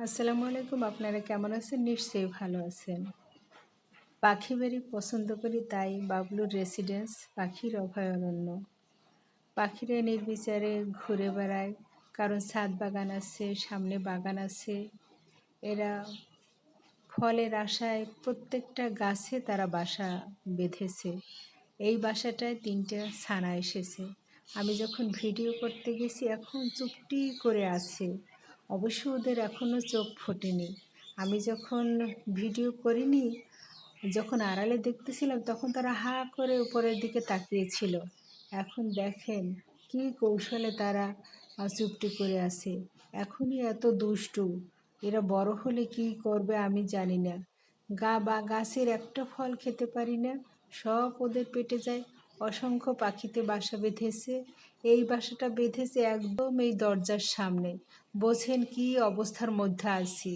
আসসালামু আলাইকুম। আপনারা কেমন আছেন? নিশ্চয়ই ভালো আছেন। পাখি বাড়ি পছন্দ করি তাই বাবলুর রেসিডেন্স পাখির অভয়ারণ্য। পাখিরা নির্বিচারে ঘুরে বেড়ায়, কারণ ছাদ বাগান আছে, সামনে বাগান আছে। এরা ফলের আশায় প্রত্যেকটা গাছে তারা বাসা বেঁধেছে। এই বাসাটায় ৩টা ছানা এসেছে। আমি যখন ভিডিও করতে গেছি এখন চুপটি করে আছে। অবশ্য ওদের এখনও চোখ ফোটেনি। আমি যখন ভিডিও করিনি, যখন আড়ালে দেখতেছিলাম তখন তারা হা করে উপরের দিকে তাকিয়েছিল। এখন দেখেন কী কৌশলে তারা চুপটি করে আছে। এখনই এত দুষ্টু, এরা বড় হলে কী করবে আমি জানি না। গাছের একটা ফল খেতে পারি না, সব ওদের পেটে যায়। অসংখ্য পাখিতে বাসা বেঁধেছে। এই বাসাটা বেঁধেছে একদম এই দরজার সামনে। বোঝেন কী অবস্থার মধ্যে আছি।